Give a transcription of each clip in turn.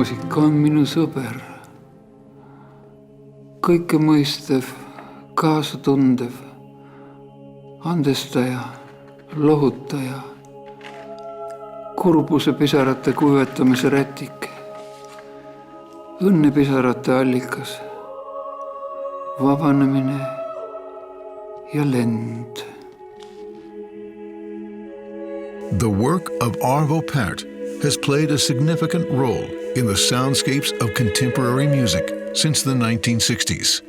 muusika on minu sõber. Kõikemõistev, kaasatundev, andestaja, lohutaja, kurbuse pisarate kuvetamise rätik, õnnepisarate allikas, vabanemine ja lend. The work of Arvo Pärt has played a significant role in the soundscapes of contemporary music since the 1960s.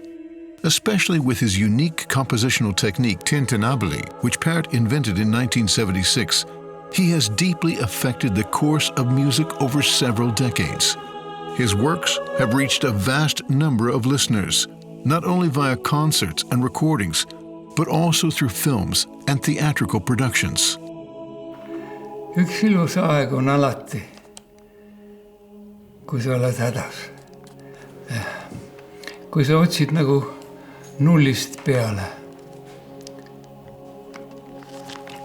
Especially with his unique compositional technique tintinnabuli, which Pärt invented in 1976, he has deeply affected the course of music over several decades. His works have reached a vast number of listeners, not only via concerts and recordings, but also through films and theatrical productions. Üks ilus aeg on alati, kui sa oled hädas. Kui sa otsid nagu nullist peale.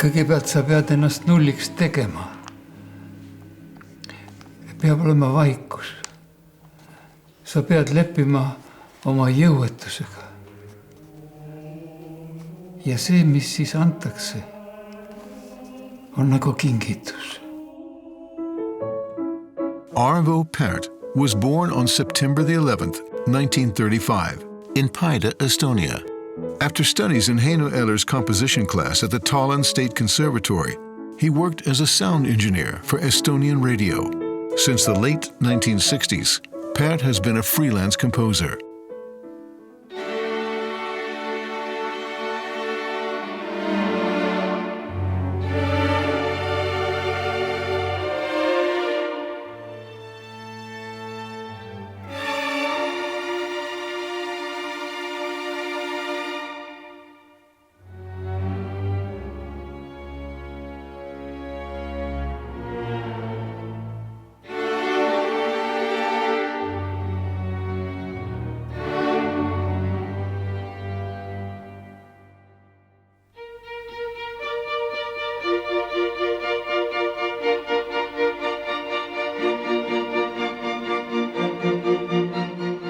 Kõigepealt sa pead ennast nulliks tegema. Peab olema vaikus. Sa pead leppima oma jõuetusega. Ja see, mis siis antakse, on nagu kingitus. Arvo Pärt was born on September the 11th, 1935, in Paide, Estonia. After studies in Heino Eller's composition class at the Tallinn State Conservatory, he worked as a sound engineer for Estonian radio. Since the late 1960s, Pärt has been a freelance composer.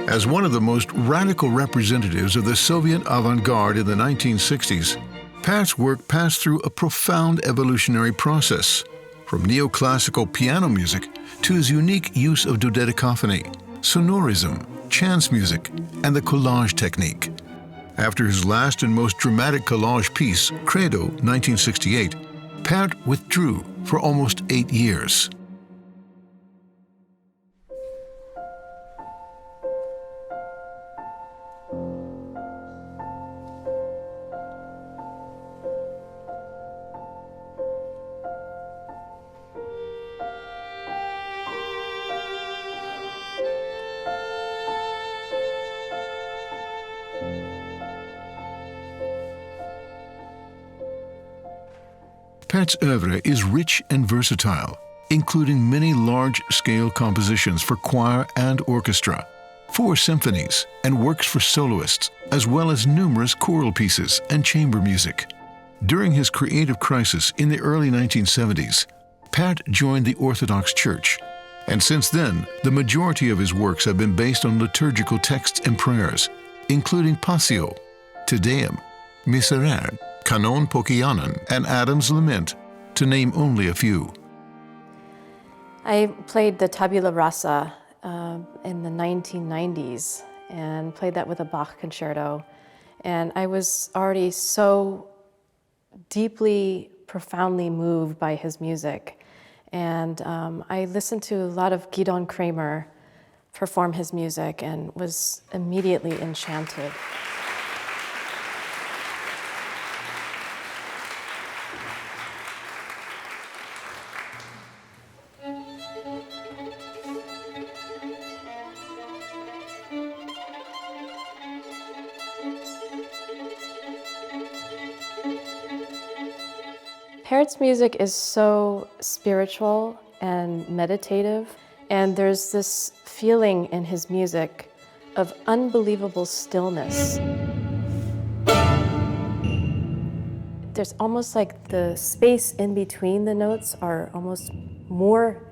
As one of the most radical representatives of the Soviet avant-garde in the 1960s, Pärt's work passed through a profound evolutionary process, from neoclassical piano music to his unique use of dodecaphony, sonorism, chance music, and the collage technique. After his last and most dramatic collage piece, Credo, 1968, Pärt withdrew for almost 8 years. Pärt's oeuvre is rich and versatile, including many large-scale compositions for choir and orchestra, 4 symphonies, and works for soloists, as well as numerous choral pieces and chamber music. During his creative crisis in the early 1970s, Pärt joined the Orthodox Church, and since then, the majority of his works have been based on liturgical texts and prayers, including Passio, Te Deum, Miserere, Kanon Pokianen, and Adam's Lament, to name only a few. I played the Tabula Rasa in the 1990s and played that with a Bach concerto. And I was already so deeply, profoundly moved by his music. And I listened to a lot of Gidon Kramer perform his music and was immediately enchanted. Pärt's music is so spiritual and meditative, and there's this feeling in his music of unbelievable stillness. There's almost like the space in between the notes are almost more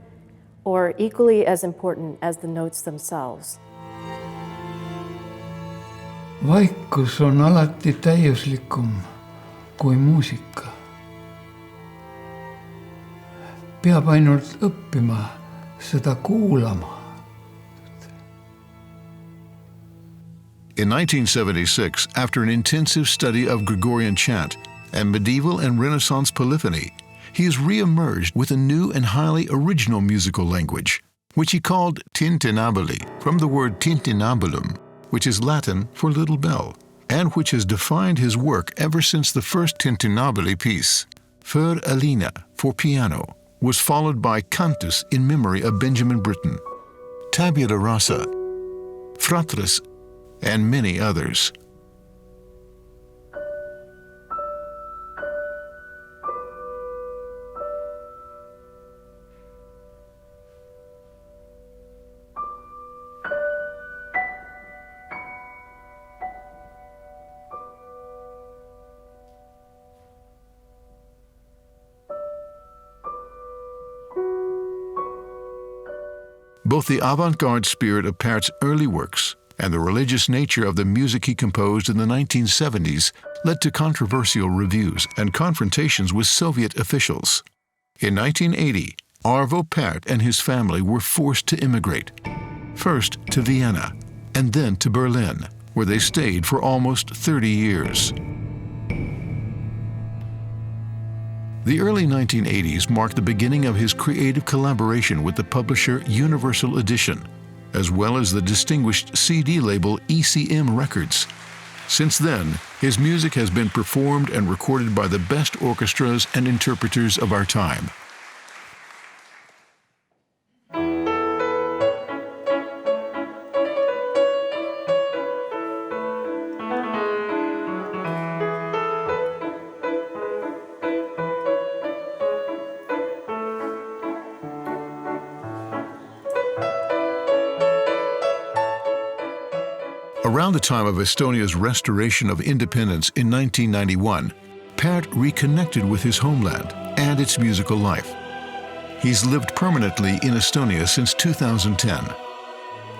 or equally as important as the notes themselves. Vaikus on alati täiuslikum kui muusika. Peab ainult õppima seda kuulama. In 1976, after an intensive study of Gregorian chant and medieval and Renaissance polyphony, he has re-emerged with a new and highly original musical language, which he called tintinnabuli, from the word tintinnabulum, which is Latin for little bell, and which has defined his work ever since the first tintinnabuli piece, Für Alina, for piano, was followed by Cantus in memory of Benjamin Britten, Tabula Rasa, Fratres, and many others. Both the avant-garde spirit of Pärdt's early works and the religious nature of the music he composed in the 1970s led to controversial reviews and confrontations with Soviet officials. In 1980, Arvo Pärt and his family were forced to immigrate, first to Vienna and then to Berlin, where they stayed for almost 30 years. The early 1980s marked the beginning of his creative collaboration with the publisher Universal Edition, as well as the distinguished CD label ECM Records. Since then, his music has been performed and recorded by the best orchestras and interpreters of our time. Around the time of Estonia's restoration of independence in 1991, Pärt reconnected with his homeland and its musical life. He's lived permanently in Estonia since 2010.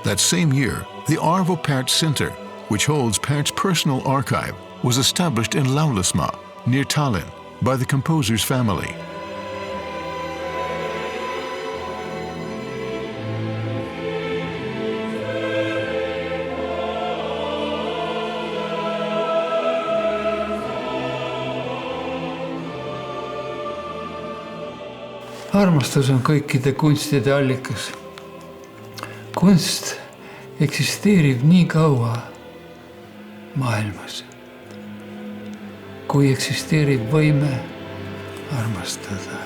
That same year, the Arvo Pärt Center, which holds Pärt's personal archive, was established in Laulasmaa, near Tallinn, by the composer's family. Armastus on kõikide kunstide allikas. Kunst eksisteerib nii kaua maailmas, kui eksisteerib võime armastada.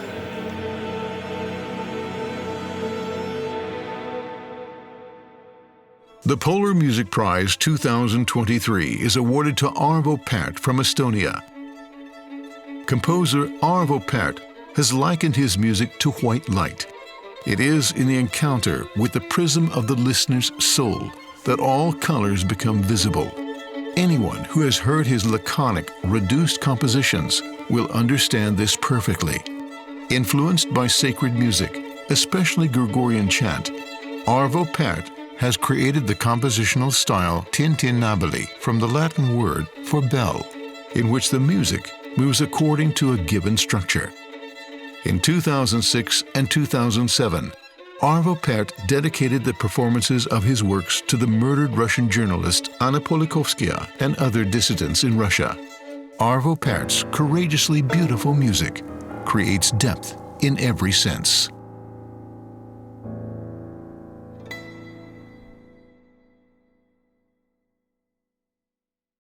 The Polar Music Prize 2023 is awarded to Arvo Pärt from Estonia. Composer Arvo Pärt has likened his music to white light. It is in the encounter with the prism of the listener's soul that all colors become visible. Anyone who has heard his laconic, reduced compositions will understand this perfectly. Influenced by sacred music, especially Gregorian chant, Arvo Pärt has created the compositional style tintinnabuli, from the Latin word for bell, in which the music moves according to a given structure. In 2006 and 2007, Arvo Pärt dedicated the performances of his works to the murdered Russian journalist Anna Politkovskaya and other dissidents in Russia. Arvo Pärt's courageously beautiful music creates depth in every sense.